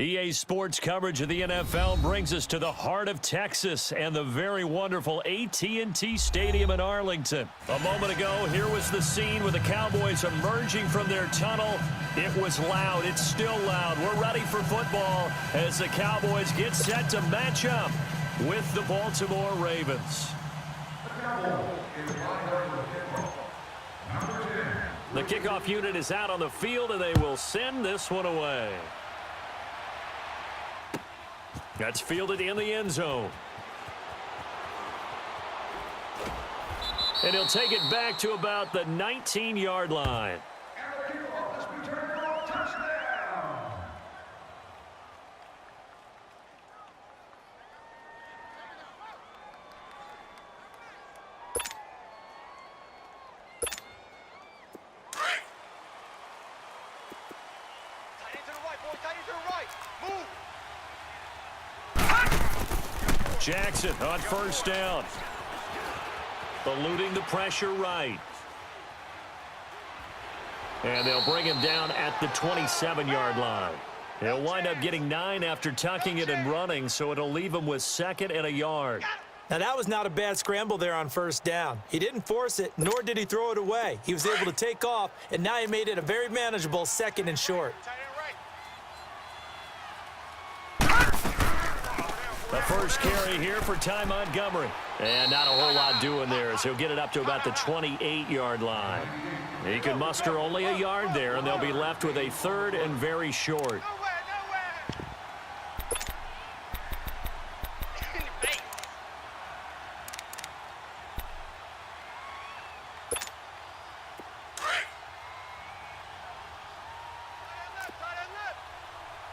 EA Sports coverage of the NFL brings us to the heart of Texas and the very wonderful AT&T Stadium in Arlington. A moment ago, here was the scene with the Cowboys emerging from their tunnel. It was loud. It's still loud. We're ready for football as the Cowboys get set to match up with the Baltimore Ravens. The kickoff unit is out on the field, and they will send this one away. That's fielded in the end zone. And he'll take it back to about the 19-yard line. Jackson on first down. Eluding the pressure right. And they'll bring him down at the 27-yard line. He'll wind up getting 9 after tucking it and running, so it'll leave him with 2nd and a yard. Now, that was not a bad scramble there on first down. He didn't force it, nor did he throw it away. He was able to take off, and now he made it a very manageable 2nd and short. The first carry here for Ty Montgomery. And not a whole lot doing there as he'll get it up to about the 28-yard line. He can muster only a yard there, and they'll be left with a 3rd and very short.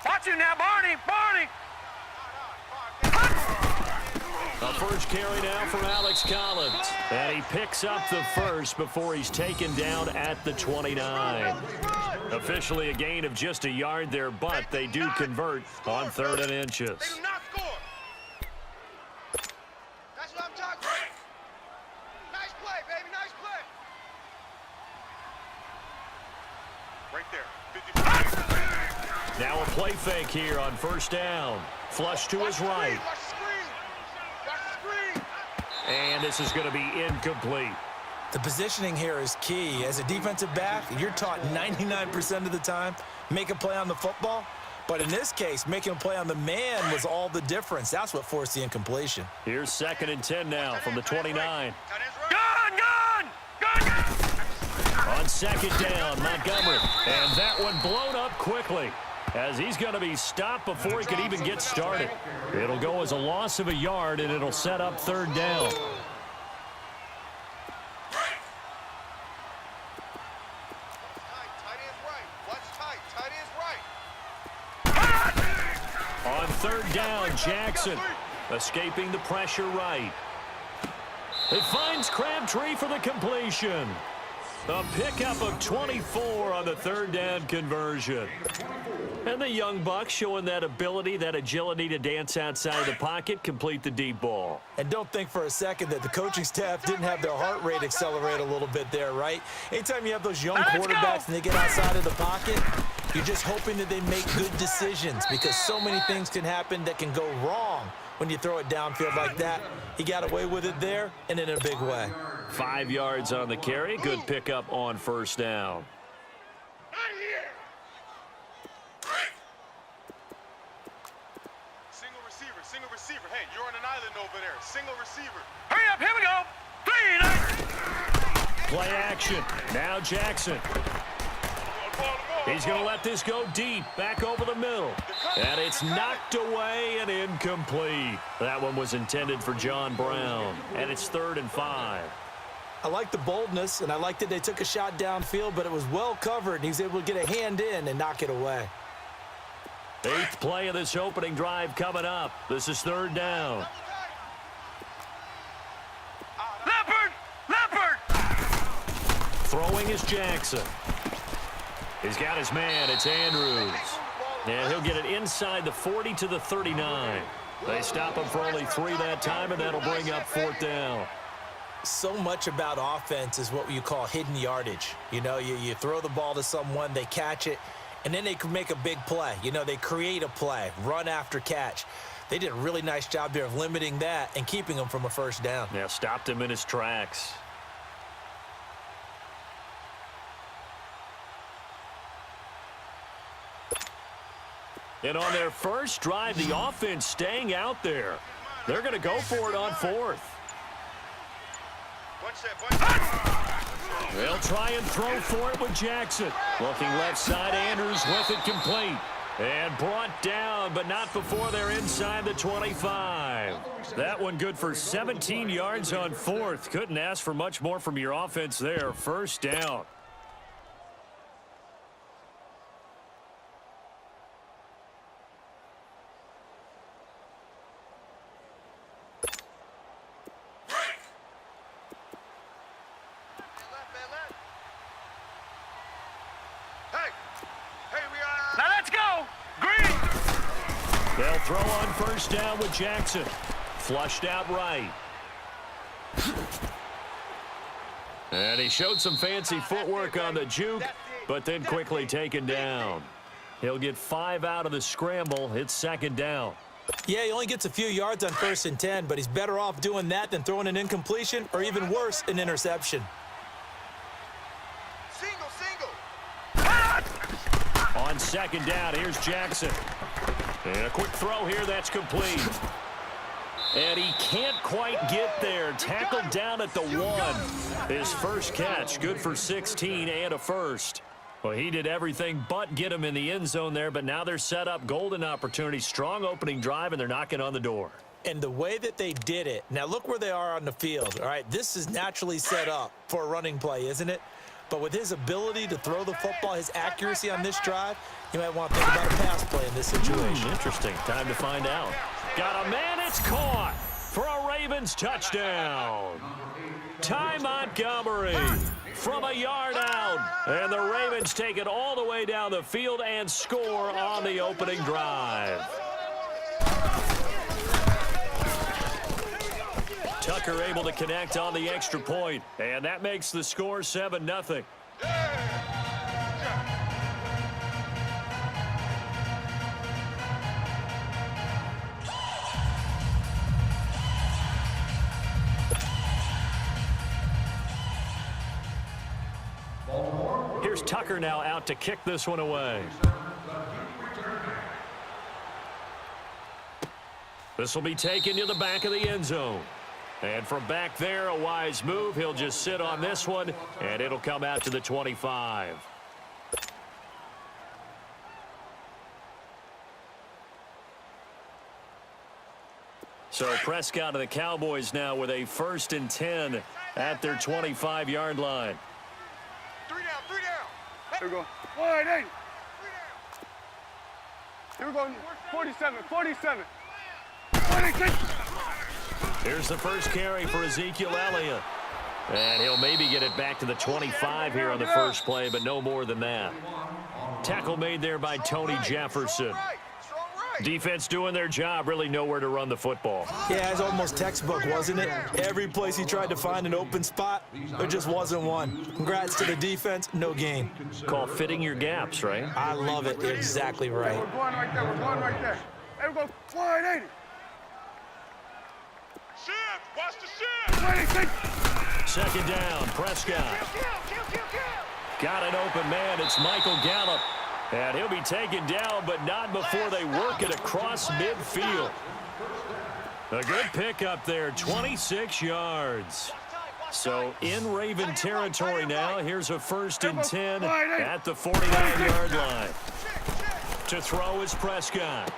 Watch you now, Barney! Barney! A first carry now for Alex Collins. And he picks up the first before he's taken down at the 29. Officially a gain of just a yard there, but they do convert on 3rd and inches. They do not score. That's what I'm talking about. Nice play, baby. Nice play. Right there. 55. Now a play fake here on first down. Flush to his right. And this is going to be incomplete. The positioning here is key. As a defensive back, you're taught 99% of the time, make a play on the football. But in this case, making a play on the man was all the difference. That's what forced the incompletion. Here's 2nd and 10 now from the 29. Gun! On 2nd down, Montgomery. And that one blown up quickly, as he's going to be stopped before he could even get started. It'll go as a loss of a yard, and it'll set up 3rd down. On 3rd down, Jackson escaping the pressure right. It finds Crabtree for the completion. A pickup of 24 on the 3rd down conversion. And the young buck showing that ability, that agility to dance outside of the pocket, complete the deep ball. And don't think for a second that the coaching staff didn't have their heart rate accelerate a little bit there, right? Anytime you have those young quarterbacks and they get outside of the pocket, you're just hoping that they make good decisions, because so many things can happen that can go wrong when you throw it downfield like that. He got away with it there and in a big way. 5 yards on the carry. Good pickup on first down. Single receiver. Hey, you're on an island over there. Single receiver. Hurry up, here we go. Play action. Now Jackson. He's going to let this go deep, back over the middle. And it's knocked away and incomplete. That one was intended for John Brown. And it's 3rd and 5. I like the boldness, and I like that they took a shot downfield, but it was well covered, and he was able to get a hand in and knock it away. 8th play of this opening drive coming up. This is 3rd down. Leopard! Throwing is Jackson. He's got his man. It's Andrews. And he'll get it inside the 40 to the 39. They stop him for only 3 that time, and that'll bring up 4th down. So much about offense is what you call hidden yardage. You know, you throw the ball to someone, they catch it, And then they can make a big play. You know, they create a play, run after catch. They did a really nice job there of limiting that and keeping him from a first down. Yeah, stopped him in his tracks. And on their first drive, the offense staying out there. They're going to go for it on fourth. They'll try and throw for it with Jackson. Looking left side, Andrews with it complete. And brought down, but not before they're inside the 25. That one good for 17 yards on fourth. Couldn't ask for much more from your offense there. First down. They'll throw on first down with Jackson. Flushed out right. And he showed some fancy footwork on the juke, but then quickly taken down. He'll get 5 out of the scramble. It's second down. Yeah, he only gets a few yards on 1st and 10, but he's better off doing that than throwing an incompletion or even worse, an interception. On second down, here's Jackson. And a quick throw here, that's complete. And he can't quite get there. Tackled down at the 1. His first catch, good for 16 and a first. Well, he did everything but get him in the end zone there, but now they're set up. Golden opportunity, strong opening drive, and they're knocking on the door. And the way that they did it, now look where they are on the field. All right, this is naturally set up for a running play, isn't it? But with his ability to throw the football, his accuracy on this drive, you might want to think about a pass play in this situation. Interesting. Time to find out. Got a man. It's caught for a Ravens touchdown. Ty Montgomery from a yard out. And the Ravens take it all the way down the field and score on the opening drive. Tucker able to connect on the extra point, and that makes the score 7-0. Here's Tucker now out to kick this one away. This will be taken to the back of the end zone. And from back there, a wise move. He'll just sit on this one, and it'll come out to the 25. So Prescott of the Cowboys now with a 1st and 10 at their 25-yard line. 3 down, 3 down. Here we go. 180. Here we go. 47, 47. 46. Here's the first carry for Ezekiel Elliott. And he'll maybe get it back to the 25 here on the first play, but no more than that. Tackle made there by Tony Jefferson. Defense doing their job, really nowhere to run the football. Yeah, it's almost textbook, wasn't it? Every place he tried to find an open spot, there just wasn't one. Congrats to the defense, no gain. Call fitting your gaps, right? I love it. You're exactly right. We're going right there. We're going right there. Here we go. 180. Shift, watch the shift. 26. Second down, Prescott. Got an open man. It's Michael Gallup. And he'll be taken down, but not before they work it across midfield. A good pickup there, 26 yards. So in Raven territory now, here's a 1st and 10 at the 49-yard line. To throw is Prescott.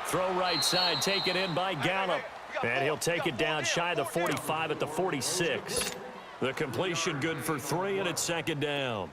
Throw right side, taken in by Gallup. And he'll take it down shy of the 45 at the 46. The completion good for 3, and it's second down.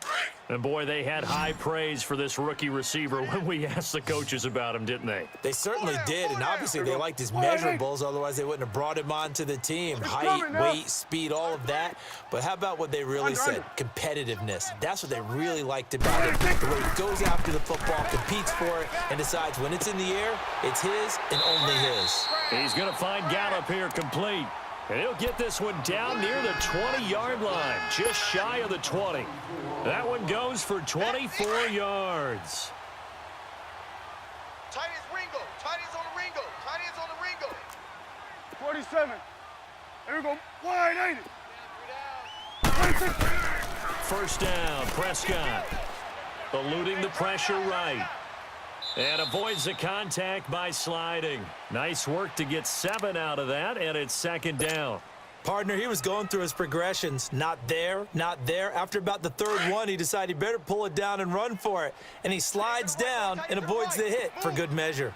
And, boy, they had high praise for this rookie receiver when we asked the coaches about him, didn't they? They certainly did, and obviously they liked his measurables. Otherwise, they wouldn't have brought him onto the team. Height, weight, speed, all of that. But how about what they really said? Competitiveness. That's what they really liked about him. The way he goes after the football, competes for it, and decides when it's in the air, it's his and only his. He's going to find Gallup here complete. And he'll get this one down near the 20-yard line, just shy of the 20. That one goes for 24 yards. Tight ends Ringo. Tight ends on the Ringo. Tight ends on the Ringo. 47. Here we go. Wide 80. First down, Prescott. Eluding the pressure right. And avoids the contact by sliding. Nice work to get 7 out of that, and it's second down. Partner, he was going through his progressions. Not there, not there. After about the third one, he decided he better pull it down and run for it. And he slides down and avoids the hit for good measure.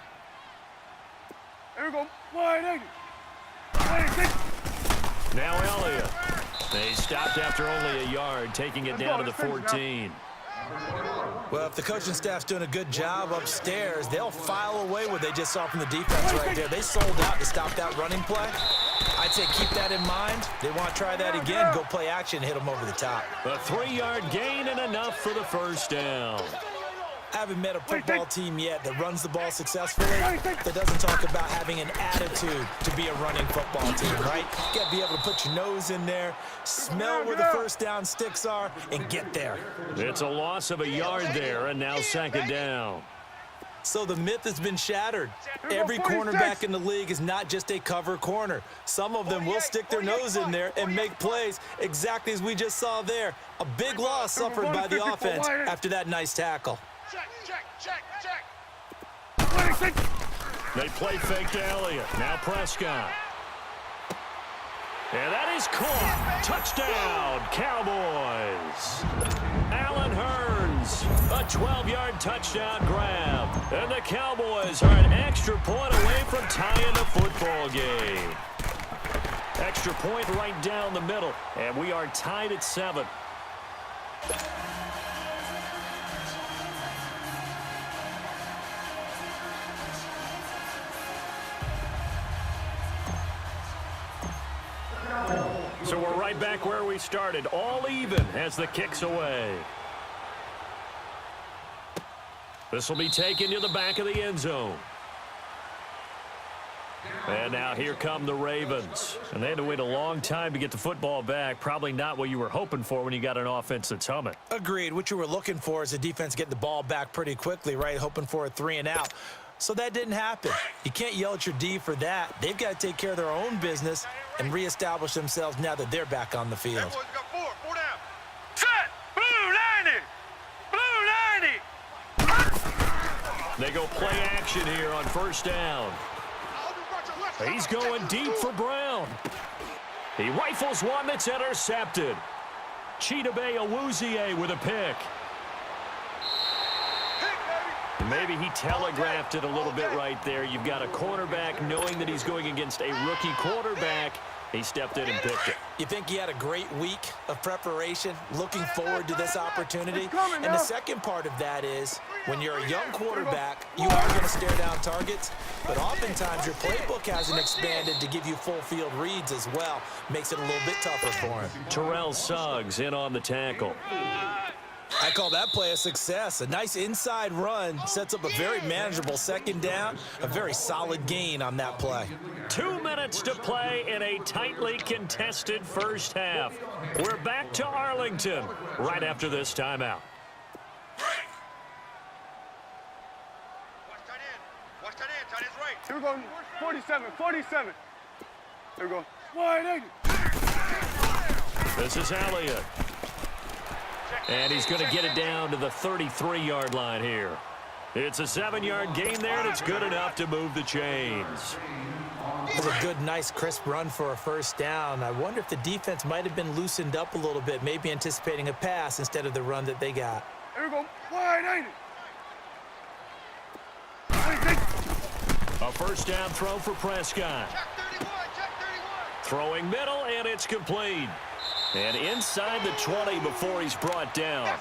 Here we go. Wide 80. Now Elliott. They stopped after only a yard, taking it down to the 14. Well, if the coaching staff's doing a good job upstairs, they'll file away what they just saw from the defense right there. They sold out to stop that running play. I'd say keep that in mind. They want to try that again, go play action, hit them over the top. A 3-yard gain and enough for the first down. I haven't met a football team yet that runs the ball successfully that doesn't talk about having an attitude to be a running football team, right? You got to be able to put your nose in there, smell where the first down sticks are, and get there. It's a loss of a yard there, and now second down. So the myth has been shattered. Every cornerback in the league is not just a cover corner. Some of them will stick their nose in there and make plays exactly as we just saw there. A big loss suffered by the offense after that nice tackle. They play fake to Elliott. Now Prescott. And that is caught. Touchdown, Cowboys. Allen Hurns, a 12-yard touchdown grab. And the Cowboys are an extra point away from tying the football game. Extra point right down the middle. And we are tied at 7. So we're right back where we started, all even as the kick's away. This will be taken to the back of the end zone. And now here come the Ravens. And they had to wait a long time to get the football back. Probably not what you were hoping for when you got an offense that's humming. Agreed. What you were looking for is the defense getting the ball back pretty quickly, right? Hoping for a 3 and out. So that didn't happen. You can't yell at your D for that. They've got to take care of their own business and reestablish themselves now that they're back on the field. Boys got 4 down. Set. Blue 90. Blue 90. They go play action here on first down. He's going deep for Brown. He rifles one that's intercepted. Chidobe Awuzie with a pick. Maybe he telegraphed it a little bit right there. You've got a cornerback knowing that he's going against a rookie quarterback. He stepped in and picked it. You think he had a great week of preparation, looking forward to this opportunity? And the second part of that is, when you're a young quarterback, you are going to stare down targets, but oftentimes your playbook hasn't expanded to give you full field reads as well. Makes it a little bit tougher for him. Terrell Suggs in on the tackle. I call that play a success. A nice inside run sets up a very manageable second down, a very solid gain on that play. 2 minutes to play in a tightly contested first half. We're back to Arlington right after this timeout. Watch tight end. Tight end's right. Here we go. 47. Here we go. Wide 80. This is Elliott. And he's going to get it down to the 33-yard line here. It's a 7-yard gain there, and it's good enough to move the chains. It was a good, nice, crisp run for a first down. I wonder if the defense might have been loosened up a little bit, maybe anticipating a pass instead of the run that they got. Here we go. Wide 80. A first down throw for Prescott. Check 31. Throwing middle, and it's complete. And inside the 20 before he's brought down.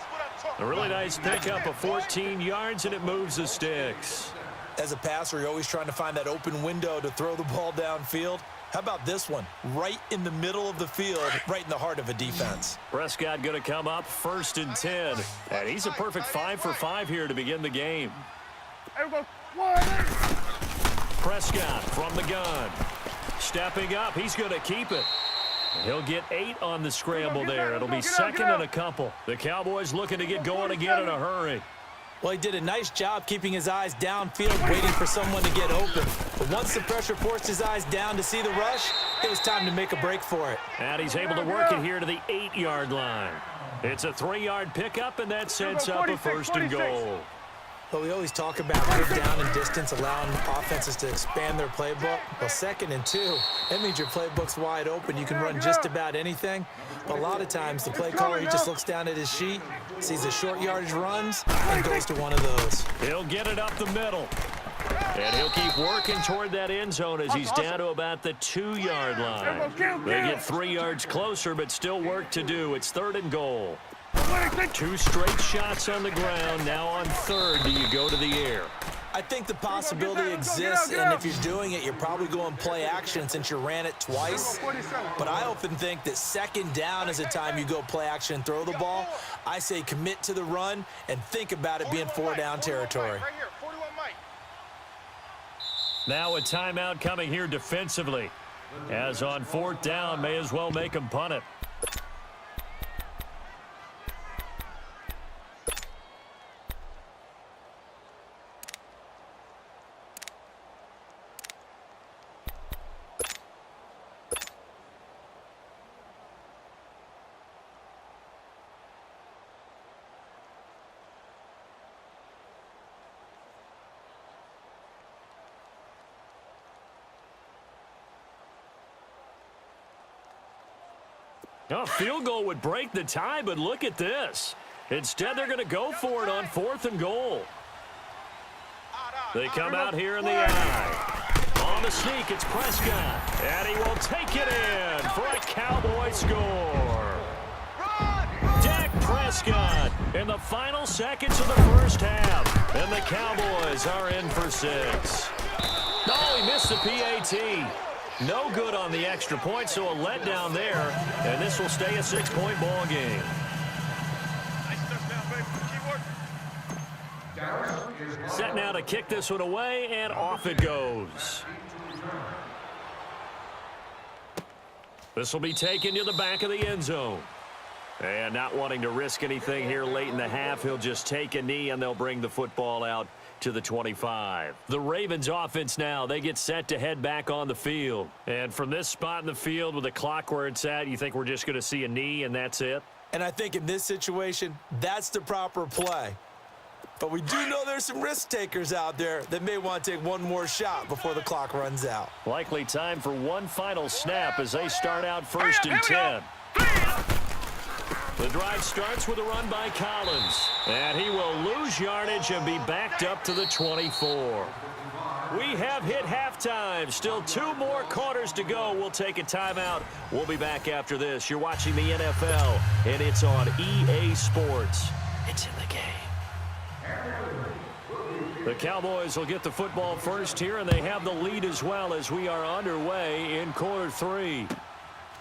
A really nice pickup of 14 yards, and it moves the sticks. As a passer, you're always trying to find that open window to throw the ball downfield. How about this one? Right in the middle of the field, right in the heart of a defense. Prescott going to come up 1st and 10. And he's a perfect 5 for 5 here to begin the game. Here we go. Wide 80. Prescott from the gun. Stepping up, he's going to keep it. He'll get 8 on the scramble there. It'll be second and a couple. The Cowboys looking to get going again in a hurry. Well, he did a nice job keeping his eyes downfield, waiting for someone to get open. But once the pressure forced his eyes down to see the rush, it was time to make a break for it. And he's able to work it here to the 8-yard line. It's a 3-yard pickup, and that sets up a first and goal. But we always talk about good down and distance, allowing offenses to expand their playbook. Well, 2nd and 2, that means your playbook's wide open. You can run just about anything. But a lot of times, the play caller, he just looks down at his sheet, sees the short yardage runs, and goes to one of those. He'll get it up the middle. And he'll keep working toward that end zone as he's down to about the 2-yard line. They get 3 yards closer, but still work to do. It's 3rd and goal. 2 straight shots on the ground. Now on 3rd, do you go to the air? I think the possibility exists, and if you're doing it, you're probably going play action since you ran it twice. But I often think that 2nd down is the time you go play action and throw the ball. I say commit to the run and think about it being 4-down territory. Right here, 41 Mike. Now a timeout coming here defensively. As on 4th down, may as well make them punt it. A field goal would break the tie, but look at this. Instead, they're going to go for it on 4th and goal. They come out here in the eye. On the sneak, it's Prescott. And he will take it in for a Cowboy score. Dak Prescott in the final seconds of the first half. And the Cowboys are in for 6. Oh, he missed the PAT. No good on the extra point, so a letdown there, and this will stay a 6-point ball game. Set now to kick this one away, and off it goes. This will be taken to the back of the end zone. And not wanting to risk anything here late in the half, he'll just take a knee, and they'll bring the football out to the 25. The Ravens offense now, they get set to head back on the field. And from this spot in the field with the clock where it's at, you think we're just going to see a knee and that's it? And I think in this situation, that's the proper play. But we do know there's some risk takers out there that may want to take one more shot before the clock runs out. Likely time for one final snap as they start out 1st and 10. The drive starts with a run by Collins. And he will lose yardage and be backed up to the 24. We have hit halftime. Still 2 more quarters to go. We'll take a timeout. We'll be back after this. You're watching the NFL, and it's on EA Sports. It's in the game. The Cowboys will get the football first here, and they have the lead as well as we are underway in quarter 3.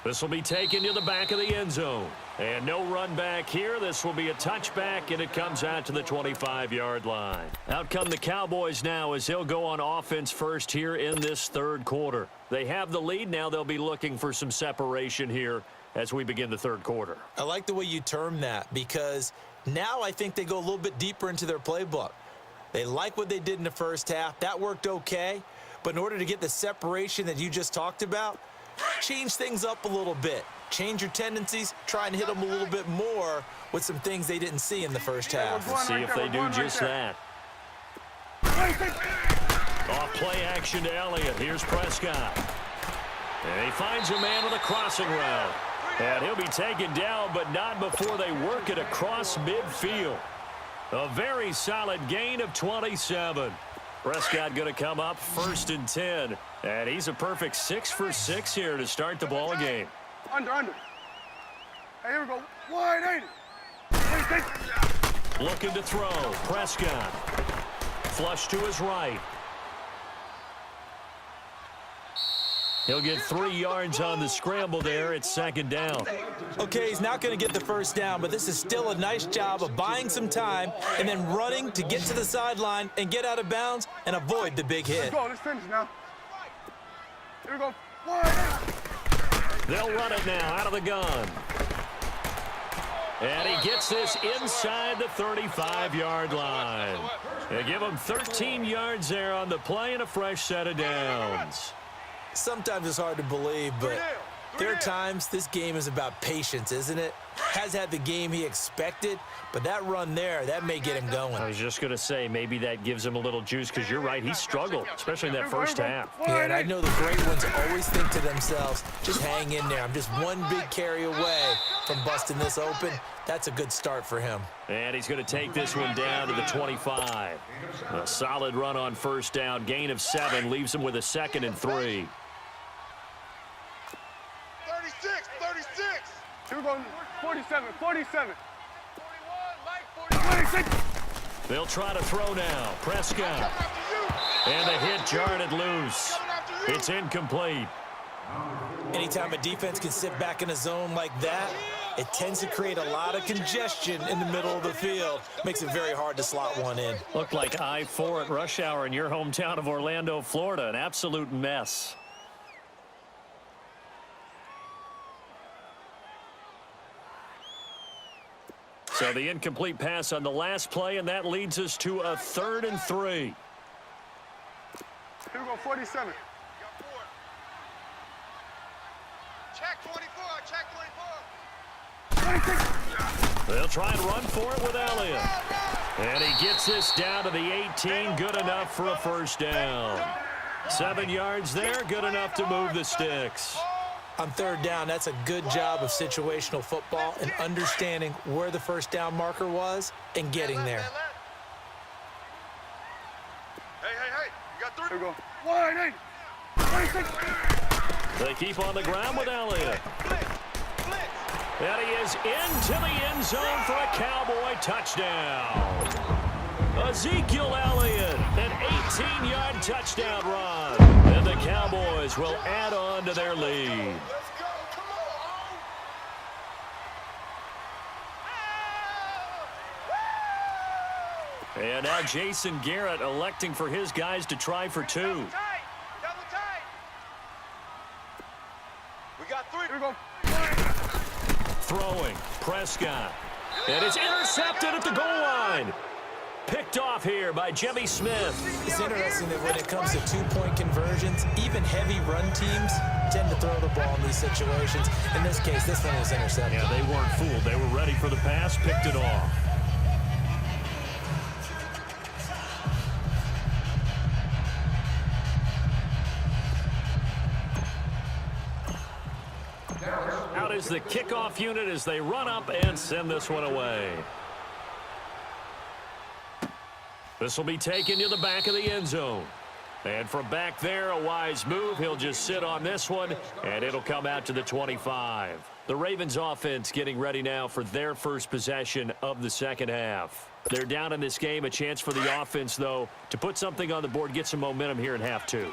This will be taken to the back of the end zone. And no run back here. This will be a touchback, and it comes out to the 25-yard line. Out come the Cowboys now as they'll go on offense first here in this 3rd quarter. They have the lead. Now they'll be looking for some separation here as we begin the 3rd quarter. I like the way you term that because now I think they go a little bit deeper into their playbook. They like what they did in the first half. That worked okay. But in order to get the separation that you just talked about, change things up a little bit. Change your tendencies. Try and hit them a little bit more with some things they didn't see in the first half. Let's see if they do just that. Off play action to Elliott. Here's Prescott. And he finds a man on the crossing route. And he'll be taken down, but not before they work it across midfield. A very solid gain of 27. Prescott going to come up 1st and 10. And he's a perfect 6 for 6 here to start the ball game. Under. Hey, here we go. 180. Looking to throw. Prescott. Flush to his right. He'll get 3 yards on the scramble there. It's 2nd down. Okay, he's not going to get the first down, but this is still a nice job of buying some time and then running to get to the sideline and get out of bounds and avoid the big hit. Let's go. Let's finish now. Here we go. They'll run it now out of the gun. And he gets this inside the 35-yard line. They give him 13 yards there on the play and a fresh set of downs. Sometimes it's hard to believe, but there are times this game is about patience, isn't it? Has had the game he expected, but that run there, that may get him going. I was just going to say, maybe that gives him a little juice, because you're right, he struggled, especially in that first half. Yeah, and I know the great ones always think to themselves, just hang in there. I'm just one big carry away from busting this open. That's a good start for him. And he's going to take this one down to the 25. A solid run on first down, gain of 7, leaves him with a 2nd and 3. 36, 36. We're going 47, 47. 46. They'll try to throw now. Prescott. And the hit jarred it loose. It's incomplete. Anytime a defense can sit back in a zone like that, it tends to create a lot of congestion in the middle of the field. Makes it very hard to slot one in. Looked like I-4 at rush hour in your hometown of Orlando, Florida. An absolute mess. So the incomplete pass on the last play, and that leads us to a 3rd and 3. Here we go, 47. Check 24, check 24. 26. They'll try and run for it with Elliott. And he gets this down to the 18, good enough for a first down. 7 yards there, good enough to move the sticks. On 3rd down, that's a good job of situational football and understanding where the first down marker was and getting there. Hey, you got 3. Here we go. 1, 8, 26. They keep on the ground with Elliott. And he is into the end zone for a Cowboy touchdown. Ezekiel Elliott, an 18-yard touchdown run. And the Cowboys will add on to their lead. Let's go, come on. And now Jason Garrett electing for his guys to try for 2. Double tight. We got 3. Here we go. Throwing, Prescott. And it's intercepted at the goal line. Picked off here by Jimmy Smith. It's interesting that when it comes to two-point conversions, even heavy run teams tend to throw the ball in these situations. In this case, this one was intercepted. Yeah, they weren't fooled. They were ready for the pass, picked it off. Out is the kickoff unit as they run up and send this one away. This will be taken to the back of the end zone. And from back there, a wise move. He'll just sit on this one, and it'll come out to the 25. The Ravens offense getting ready now for their first possession of the second half. They're down in this game. A chance for the offense, though, to put something on the board, get some momentum here in half 2.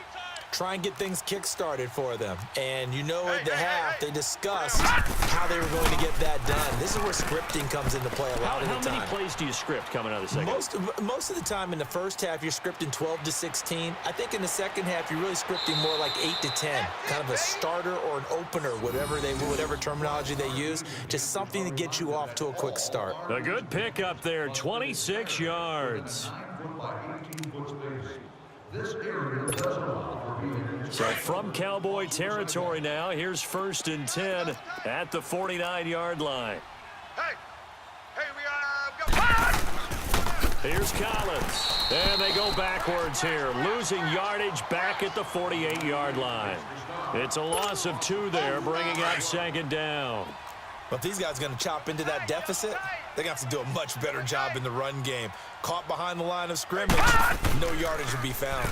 Try and get things kick-started for them. And you know at the half, they discussed how they were going to get that done. This is where scripting comes into play a lot of the time. How many plays do you script coming out of the second? Most of the time in the first half, you're scripting 12 to 16. I think in the second half, you're really scripting more like 8 to 10. Kind of a starter or an opener, whatever terminology they use. Just something to get you off to a quick start. A good pick up there, 26 yards. So from Cowboy territory now, here's 1st and 10 at the 49-yard line. Hey, we got Here's Collins. And they go backwards here, losing yardage back at the 48-yard line. It's a loss of 2 there, bringing up 2nd down. But if these guys are going to chop into that deficit, they're going to have to do a much better job in the run game. Caught behind the line of scrimmage, no yardage to be found.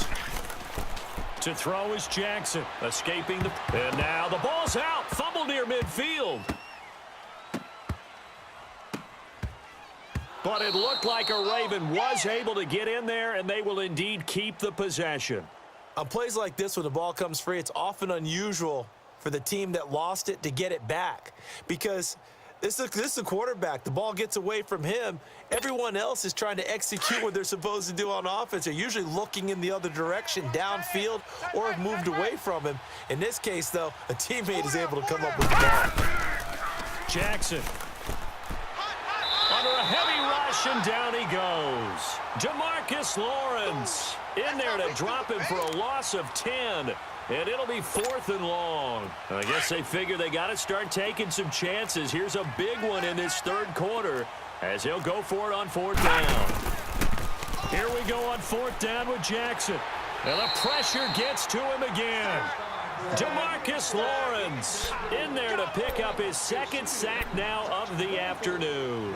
To throw is Jackson, escaping the... And now the ball's out, fumble near midfield. But it looked like a Raven was able to get in there, and they will indeed keep the possession. On plays like this, when the ball comes free, it's often unusual for the team that lost it to get it back, because This is a quarterback. The ball gets away from him. Everyone else is trying to execute what they're supposed to do on offense. They're usually looking in the other direction, downfield, or have moved away from him. In this case, though, a teammate is able to come up with the ball. Jackson. Under a heavy rush, and down he goes. DeMarcus Lawrence in there to drop him for a loss of 10. And it'll be 4th and long. I guess they figure they got to start taking some chances. Here's a big one in this third quarter as he'll go for it on 4th down. Here we go on 4th down with Jackson. And the pressure gets to him again. DeMarcus Lawrence in there to pick up his 2nd sack now of the afternoon.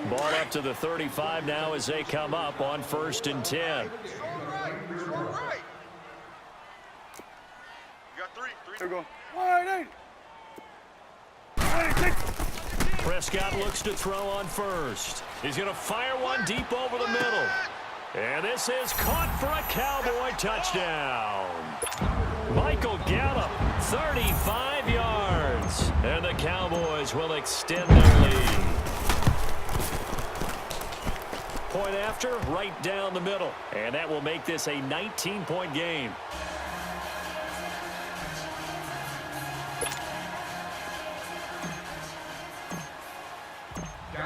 Ball up to the 35 now as they come up on 1st and 10. There we go. 188. Prescott looks to throw on 1st. He's going to fire one deep over the middle. And this is caught for a Cowboy touchdown. Michael Gallup, 35 yards. And the Cowboys will extend their lead. Point after, right down the middle. And that will make this a 19-point game.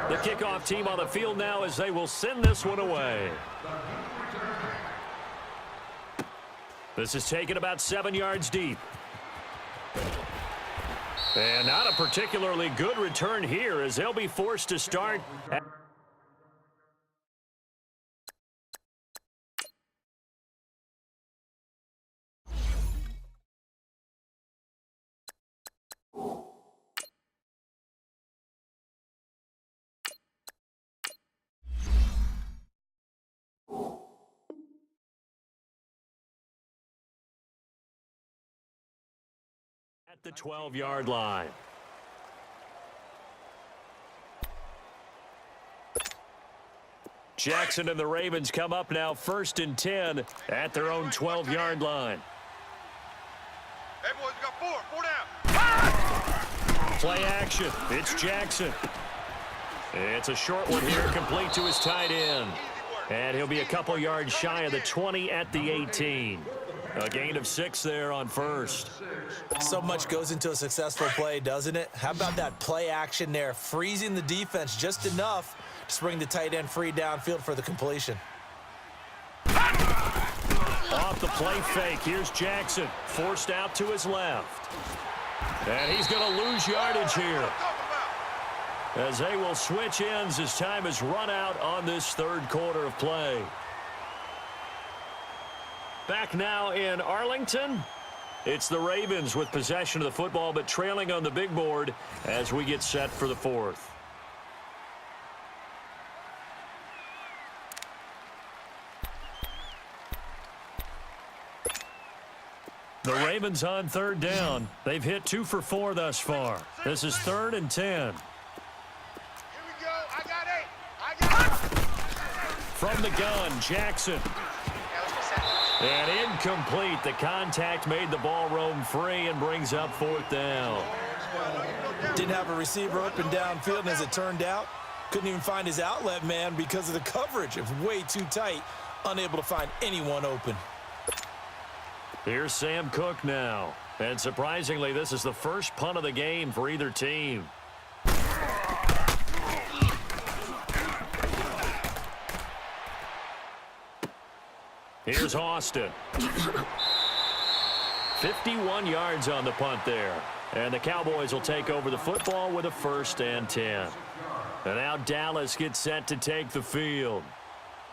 The kickoff team on the field now as they will send this one away. This is taken about 7 yards deep. And not a particularly good return here as they'll be forced to start at the 12-yard line. Jackson and the Ravens come up now 1st and 10 at their own 12-yard line. Hey, boys, we got 4 down. Play action. It's Jackson. It's a short one here, complete to his tight end. And he'll be a couple yards shy of the 20 at the 18. A gain of 6 there on 1st. So much goes into a successful play, doesn't it? How about that play action there, freezing the defense just enough to bring the tight end free downfield for the completion. Off the play fake, here's Jackson, forced out to his left. And he's going to lose yardage here, as they will switch ends as time is run out on this third quarter of play. Back now in Arlington, it's the Ravens with possession of the football, but trailing on the big board as we get set for the 4th. The Ravens on 3rd down. They've hit 2 for 4 thus far. This is 3rd and 10. Here we go. I got 8. I got 8. From the gun, Jackson. And incomplete. The contact made the ball roam free and brings up 4th down. Didn't have a receiver open downfield, and as it turned out, couldn't even find his outlet man because of the coverage. It was way too tight, unable to find anyone open. Here's Sam Cook now. And surprisingly, this is the first punt of the game for either team. Here's Austin. 51 yards on the punt there. And the Cowboys will take over the football with a 1st and 10. And now Dallas gets set to take the field.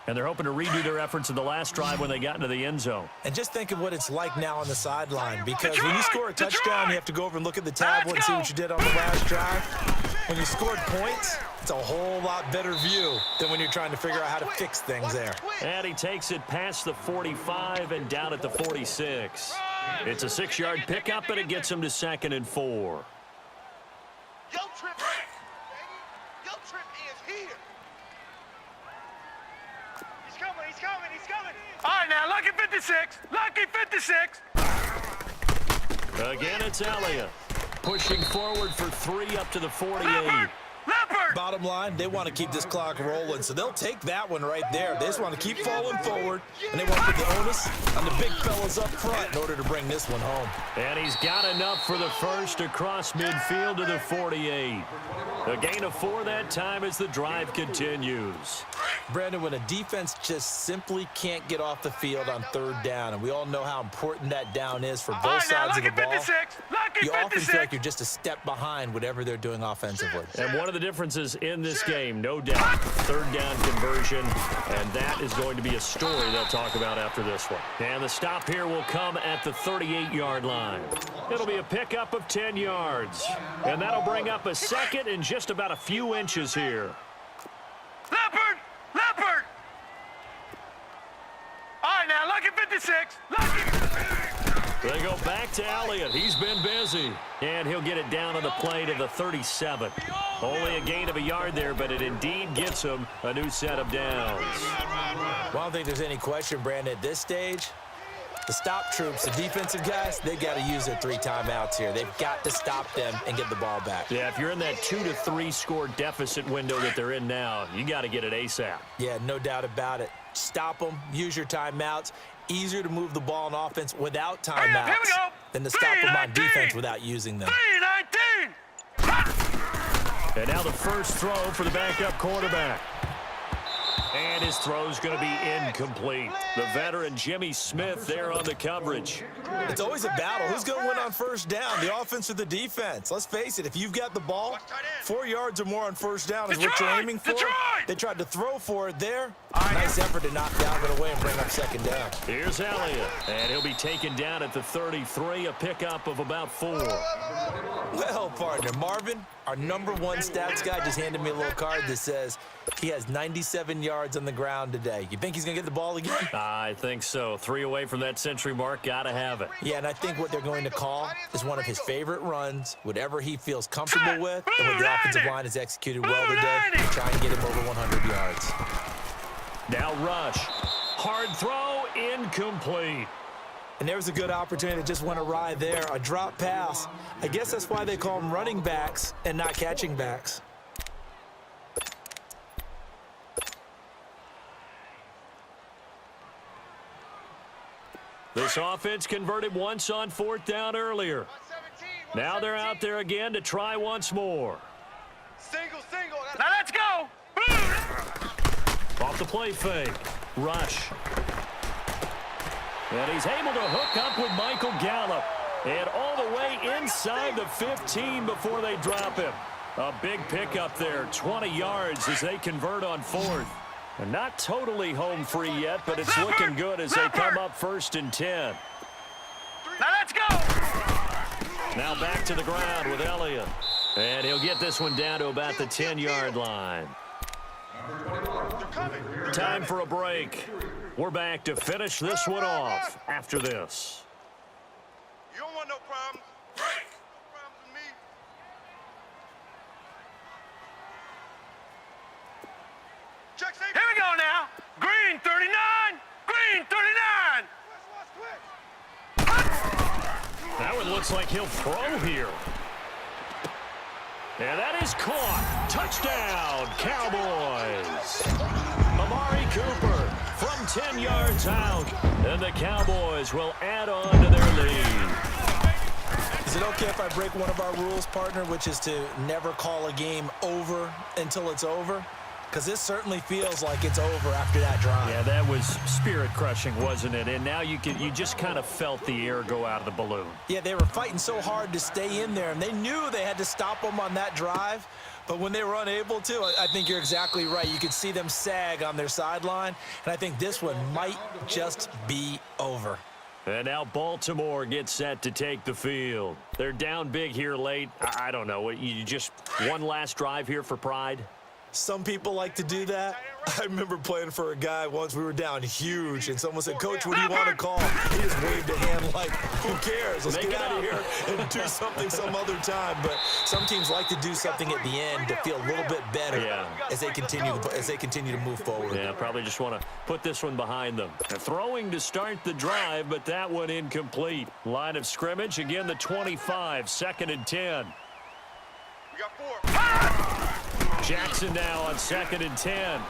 And they're hoping to redo their efforts in the last drive when they got into the end zone. And just think of what it's like now on the sideline, because when you score a touchdown, you have to go over and look at the tablet and see what you did on the last drive. When you scored points, it's a whole lot better view than when you're trying to figure out how to fix things there. And he takes it past the 45 and down at the 46. It's a 6-yard pickup, and it gets him to 2nd and 4. Yo, Trip, baby. Yo, Trip is here. He's coming, he's coming, he's coming. All right, now, lucky 56. Lucky 56. Again, it's Elliott. Pushing forward for 3 up to the 48. Bottom line, they want to keep this clock rolling, so they'll take that one right there. They just want to keep falling forward, and they want to put the onus on the big fellas up front in order to bring this one home. And he's got enough for the first across midfield to the 48. A gain of 4 that time as the drive continues. Brandon, when a defense just simply can't get off the field on 3rd down, and we all know how important that down is for both sides of the ball, you often feel like you're just a step behind whatever they're doing offensively. And one of the differences in this game, no doubt, 3rd down conversion, and that is going to be a story they'll talk about after this one. And the stop here will come at the 38-yard line. It'll be a pickup of 10 yards, and that'll bring up a second and just about a few inches here. Leopard! Leopard! All right, now, lucky 56. Lucky. They go back to Elliott. He's been busy. And he'll get it down on the play to the 37. Only a gain of a yard there, but it indeed gets him a new set of downs. Well, I don't think there's any question, Brandon, at this stage, the stop troops, the defensive guys, they've got to use their 3 timeouts here. They've got to stop them and get the ball back. Yeah, if you're in that 2 to 3 score deficit window that they're in now, you got to get it ASAP. Yeah, no doubt about it. Stop them, use your timeouts. Easier to move the ball on offense without timeouts than to stop them on defense without using them. 3-19. And now the first throw for the backup quarterback. And his throw's going to be incomplete. The veteran Jimmy Smith there on the coverage. It's always a battle. Who's going to win on 1st down, the offense or the defense? Let's face it, if you've got the ball, 4 yards or more on 1st down is what you're aiming for. They tried to throw for it there. Nice effort to knock Dalvin away and bring up 2nd down. Here's Elliott, and he'll be taken down at the 33, a pickup of about 4. Well, partner, Marvin, our #1 stats guy, just handed me a little card that says he has 97 yards on the ground today. You think he's going to get the ball again? I think so. 3 away from that century mark. Got to have it. Yeah, and I think what they're going to call is one of his favorite runs, whatever he feels comfortable with, and what the offensive line has executed well today, to try and get him over 100 yards. Now rush. Hard throw, incomplete. And there was a good opportunity that just went awry there, a drop pass. I guess that's why they call them running backs and not catching backs. This offense converted once on 4th down earlier. Now they're out there again to try once more. Single. Now let's go. Off the play fake. Rush. And he's able to hook up with Michael Gallup. And all the way inside the 15 before they drop him. A big pickup there, 20 yards as they convert on 4th. And not totally home free yet, but it's looking good as they come up 1st and 10. Now let's go. Now back to the ground with Elliott. And he'll get this one down to about the 10-yard line. Time for a break. We're back to finish this one off after this. You don't want no problems. No problems with me. Check safety. Here we go now. Green 39. Green 39. That one looks like he'll throw here. And that is caught. Touchdown, Cowboys. Amari Cooper from 10 yards out. And the Cowboys will add on to their lead. Is it okay if I break one of our rules, partner, which is to never call a game over until it's over? Because this certainly feels like it's over after that drive. Yeah, that was spirit-crushing, wasn't it? And now you just kind of felt the air go out of the balloon. Yeah, they were fighting so hard to stay in there, and they knew they had to stop them on that drive. But when they were unable to, I think you're exactly right. You could see them sag on their sideline, and I think this one might just be over. And now Baltimore gets set to take the field. They're down big here late. I don't know. You just one last drive here for pride? Some people like to do that. I remember playing for a guy once. We were down huge, and someone said, "Coach, what do you want to call?" He just waved a hand like, "Who cares? Let's get out of here and do something some other time." But some teams like to do something at the end to feel a little bit better as they continue to move forward. Yeah, probably just want to put this one behind them. They're throwing to start the drive, but that one incomplete. Line of scrimmage, again the 25, 2nd and 10. We got 4. Jackson now on 2nd and 10.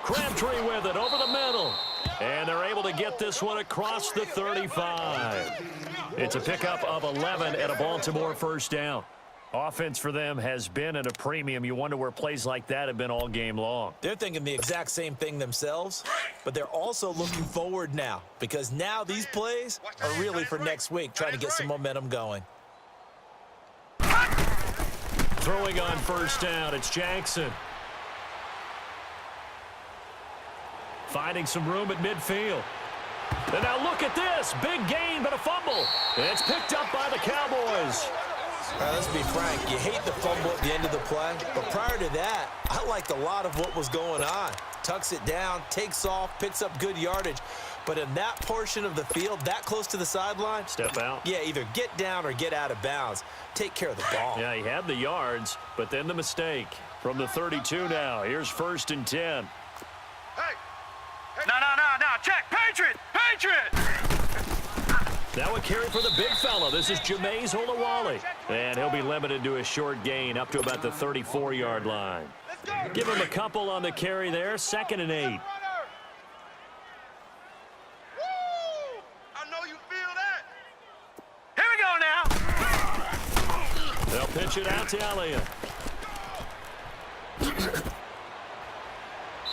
Crabtree with it over the middle. And they're able to get this one across the 35. It's a pickup of 11 at a Baltimore first down. Offense for them has been at a premium. You wonder where plays like that have been all game long. They're thinking the exact same thing themselves, but they're also looking forward now because now these plays are really for next week, trying to get some momentum going. Throwing on first down, it's Jackson. Finding some room at midfield. And now look at this. Big gain, but a fumble. And it's picked up by the Cowboys. Let's be frank. You hate the fumble at the end of the play, but prior to that, I liked a lot of what was going on. Tucks it down, takes off, picks up good yardage. But in that portion of the field, that close to the sideline, step out. Yeah, either get down or get out of bounds. Take care of the ball. Yeah, he had the yards, but then the mistake. From the 32 now, here's 1st and 10. Hey! No. Check. Patriot. Now a carry for the big fella. This is Jameis Olawale. And he'll be limited to a short gain up to about the 34-yard line. Give him a couple on the carry there. 2nd and 8. I know you feel that. Here we go now. They'll pitch it out to Elliott.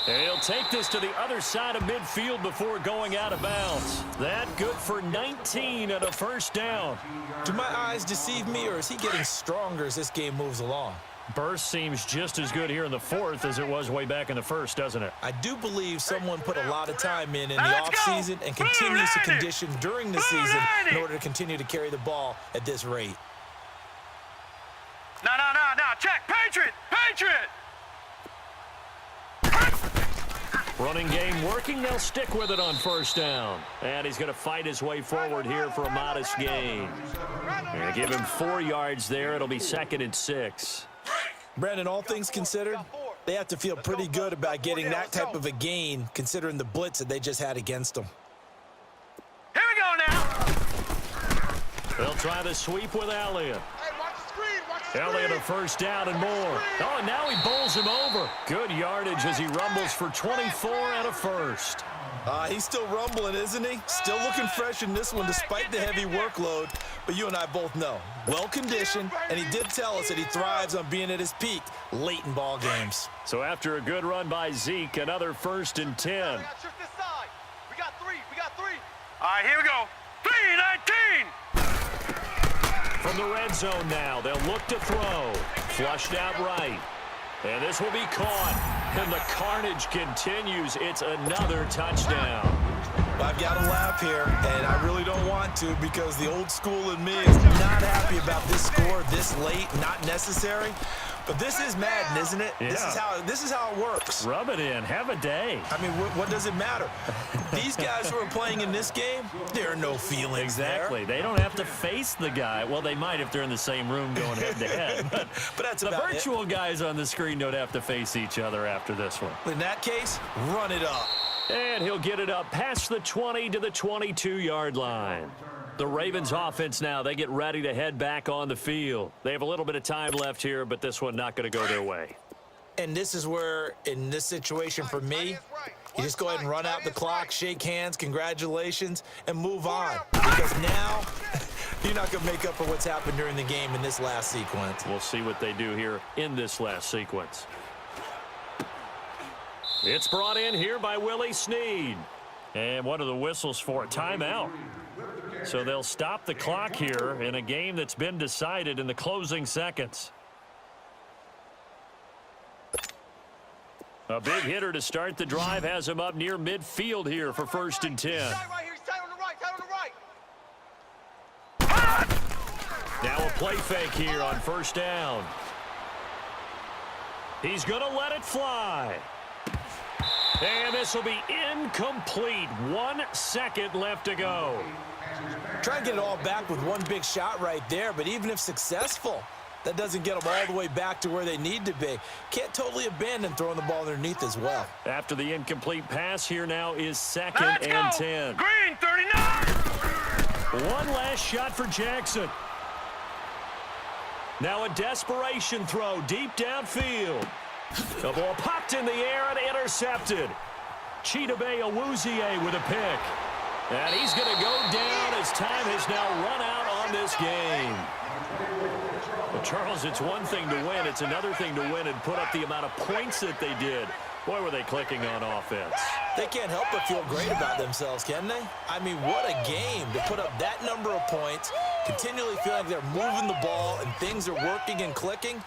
And he'll take this to the other side of midfield before going out of bounds. That good for 19 and a first down. Do my eyes deceive me, or is he getting stronger as this game moves along? Burst seems just as good here in the 4th as it was way back in the 1st, doesn't it? I do believe someone put a lot of time in the offseason and continues to condition during the season in order to continue to carry the ball at this rate. No. Check. Patriot. Running game working. They'll stick with it on first down. And he's going to fight his way forward here for a modest gain. And give him 4 yards there. It'll be 2nd and 6. Brandon, all things considered, they have to feel pretty good about getting that type of a gain considering the blitz that they just had against them. Here we go now. They'll try the sweep with Elliott. Hey, watch the screen. Elliott a first down and more. Oh, and now he bowls him over. Good yardage as he rumbles for 24 and a first. He's still rumbling, isn't he? Still looking fresh in this one despite the heavy workload. But you and I both know, well-conditioned, and he did tell us that he thrives on being at his peak late in ball games. So after a good run by Zeke, another 1st and 10. We got 3. All right, here we go. 3-19. From the red zone now, they'll look to throw. Flushed out right. And this will be caught. And the carnage continues. It's another touchdown. I've got to laugh here, and I really don't want to because the old school in me is not happy about this score this late, not necessary. But this is Madden, isn't it? Yeah. This is how it works. Rub it in. Have a day. I mean, what does it matter? These guys who are playing in this game, there are no feelings Exactly. there. They don't have to face the guy. Well, they might if they're in the same room going head-to-head. But that's the about virtual guys on the screen don't have to face each other after this one. In that case, run it up. And he'll get it up past the 20 to the 22-yard line. The Ravens offense now, they get ready to head back on the field. They have a little bit of time left here, but this one not going to go their way. And this is where, in this situation for me, you just go ahead and run out the clock, shake hands, congratulations, and move on. Because now, you're not going to make up for what's happened during the game in this last sequence. We'll see what they do here in this last sequence. It's brought in here by Willie Snead. And what are the whistles for? Timeout. So they'll stop the clock here in a game that's been decided in the closing seconds. A big hitter to start the drive has him up near midfield here for 1st and 10. Right here. He's tight on the right. Now a play fake here on 1st down. He's going to let it fly. And this will be incomplete. 1 second left to go. Try and get it all back with one big shot right there, but even if successful, that doesn't get them all the way back to where they need to be. Can't totally abandon throwing the ball underneath as well. After the incomplete pass, here now is 2nd and 10. Green, 39. One last shot for Jackson. Now a desperation throw deep downfield. The ball popped in the air and intercepted. Chidobe Awuzie with a pick. And he's going to go down as time has now run out on this game. Well, Charles, it's one thing to win. It's another thing to win and put up the amount of points that they did. Boy, were they clicking on offense. They can't help but feel great about themselves, can they? I mean, what a game to put up that number of points, continually feel like they're moving the ball and things are working and clicking.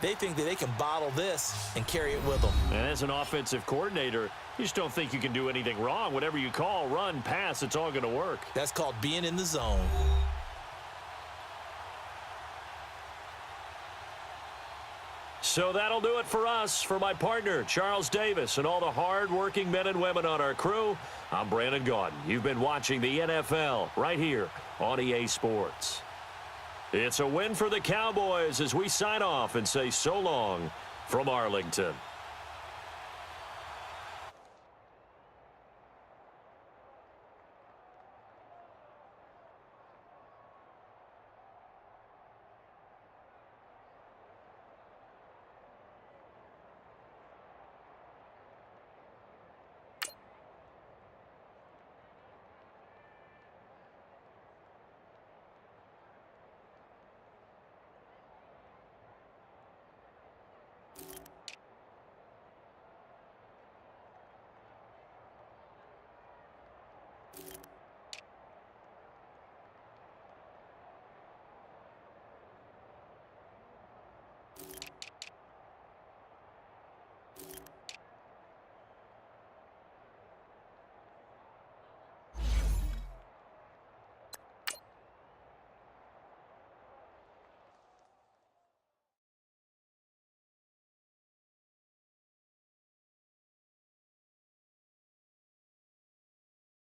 They think that they can bottle this and carry it with them. And as an offensive coordinator, you just don't think you can do anything wrong. Whatever you call, run, pass, it's all going to work. That's called being in the zone. So that'll do it for us. For my partner, Charles Davis, and all the hard-working men and women on our crew, I'm Brandon Gaudin. You've been watching the NFL right here on EA Sports. It's a win for the Cowboys as we sign off and say so long from Arlington.